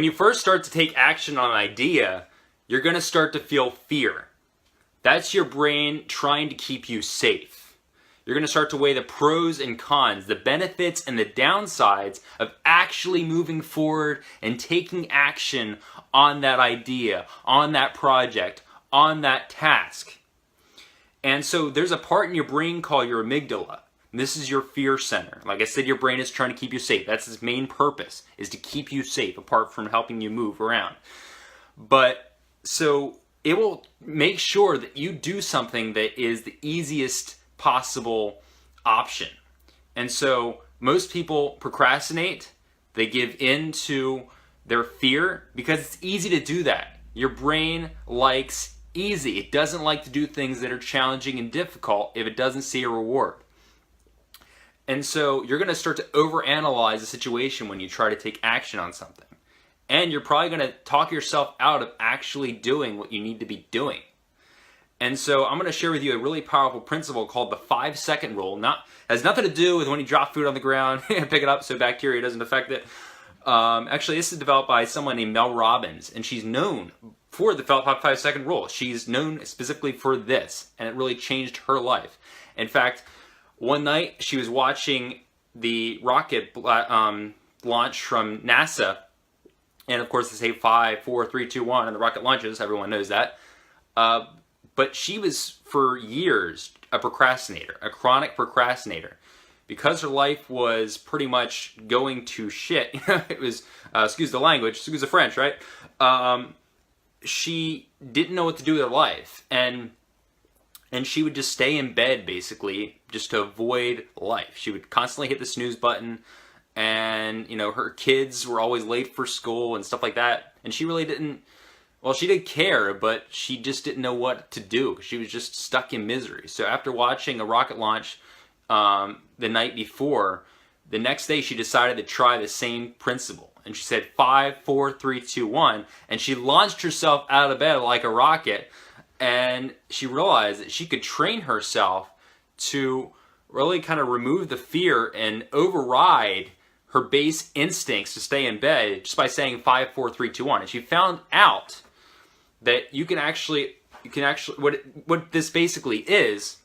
When you first start to take action on an idea, you're going to start to feel fear. That's your brain trying to keep you safe. You're going to start to weigh the pros and cons, the benefits and the downsides of actually moving forward and taking action on that idea, on that project, on that task. And so there's a part in your brain called your amygdala. This is your fear center. Like I said, your brain is trying to keep you safe. That's its main purpose, is to keep you safe, apart from helping you move around. But so it will make sure that you do something that is the easiest possible option. And so most people procrastinate. They give in to their fear because it's easy to do that. Your brain likes easy. It doesn't like to do things that are challenging and difficult if it doesn't see a reward. And so you're going to start to overanalyze the situation when you try to take action on something. And you're probably going to talk yourself out of actually doing what you need to be doing. And so I'm going to share with you a really powerful principle called the 5-second rule. Has nothing to do with when you drop food on the ground and pick it up so bacteria doesn't affect it. Actually, this is developed by someone named Mel Robbins, and she's known for the 5-second rule. She's known specifically for this, and it really changed her life. In fact, one night she was watching the rocket launch from NASA, and of course they say 5, 4, 3, 2, 1, and the rocket launches. Everyone knows that. But she was for years a procrastinator, a chronic procrastinator. Because her life was pretty much going to shit, it was, excuse the language, excuse the French, right? She didn't know what to do with her life. And she would just stay in bed, basically, just to avoid life. She would constantly hit the snooze button. And, her kids were always late for school and stuff like that. And she really didn't, well, she did care, but she just didn't know what to do. She was just stuck in misery. So after watching a rocket launch the night before, the next day she decided to try the same principle. And she said 5, 4, 3, 2, 1. And she launched herself out of bed like a rocket. And she realized that she could train herself to really kind of remove the fear and override her base instincts to stay in bed just by saying 5, 4, 3, 2, 1. And she found out that you can actually what this basically is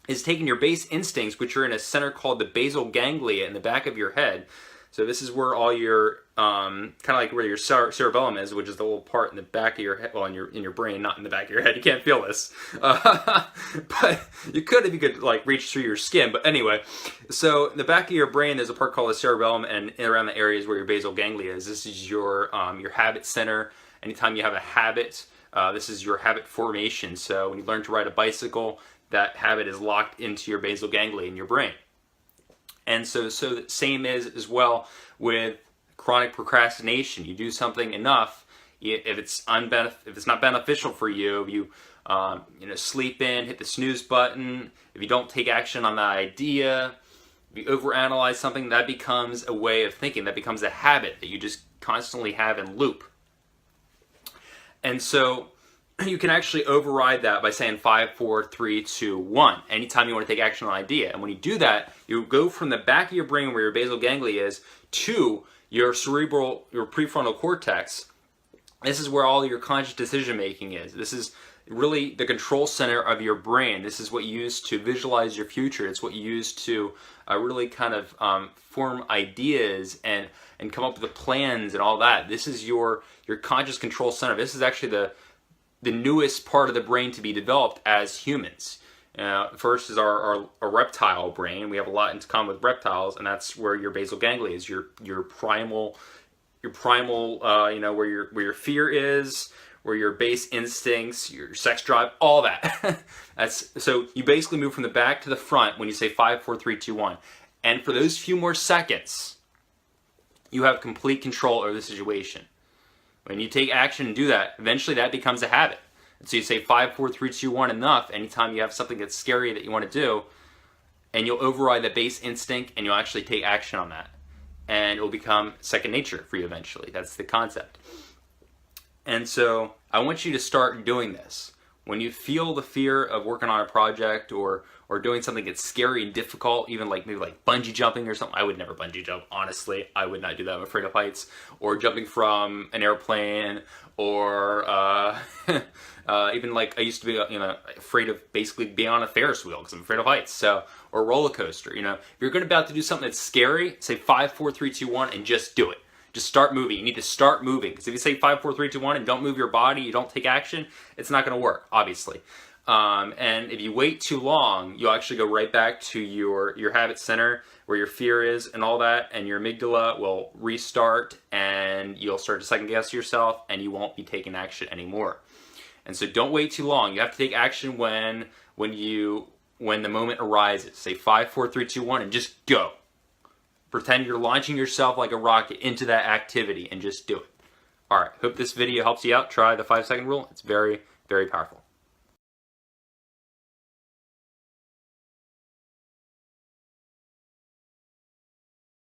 taking your base instincts, which are in a center called the basal ganglia in the back of your head. So this is where all your kind of like where your cerebellum is, which is the little part in the back of your head, well, in your brain, not in the back of your head. You can't feel this, but you could if you could like reach through your skin. But anyway, so in the back of your brain, there's a part called the cerebellum, and around the areas where your basal ganglia is. This is your habit center. Anytime you have a habit, this is your habit formation. So when you learn to ride a bicycle, that habit is locked into your basal ganglia in your brain. And so the same is as well with chronic procrastination. You do something enough, if it's not beneficial for you, if you sleep in, hit the snooze button, if you don't take action on that idea, if you overanalyze something, that becomes a way of thinking. That becomes a habit that you just constantly have in loop. And so you can actually override that by saying 5, 4, 3, 2, 1. Anytime you want to take action on an idea. And when you do that, you go from the back of your brain where your basal ganglia is to your prefrontal cortex. This is where all your conscious decision making is. This is really the control center of your brain. This is what you use to visualize your future. It's what you use to really kind of form ideas and come up with the plans and all that. This is your conscious control center. This is actually the newest part of the brain to be developed as humans. First is our reptile brain. We have a lot in common with reptiles, and that's where your basal ganglia is, your primal, where your fear is, where your base instincts, your sex drive, all that. So you basically move from the back to the front when you say 5, 4, 3, 2, 1. And for those few more seconds, you have complete control over the situation. When you take action and do that, eventually that becomes a habit. And so you say 5, 4, 3, 2, 1 enough anytime you have something that's scary that you want to do, and you'll override the base instinct and you'll actually take action on that. And it will become second nature for you eventually. That's the concept. And so I want you to start doing this. When you feel the fear of working on a project or doing something that's scary and difficult, even like maybe like bungee jumping or something. I would never bungee jump, honestly. I would not do that. I'm afraid of heights. Or jumping from an airplane, or even like I used to be, afraid of basically being on a Ferris wheel because I'm afraid of heights. So, or roller coaster. If you're about to do something that's scary, say 5, 4, 3, 2, 1, and just do it. Just start moving. You need to start moving, because if you say 5, 4, 3, 2, 1 and don't move your body, you don't take action, it's not going to work, obviously. And if you wait too long, you'll actually go right back to your habit center where your fear is and all that, and your amygdala will restart, and you'll start to second guess yourself, and you won't be taking action anymore. And so don't wait too long. You have to take action when the moment arises. Say 5, 4, 3, 2, 1, and just go. Pretend you're launching yourself like a rocket into that activity and just do it. All right, hope this video helps you out. Try the 5-second rule. It's very, very powerful.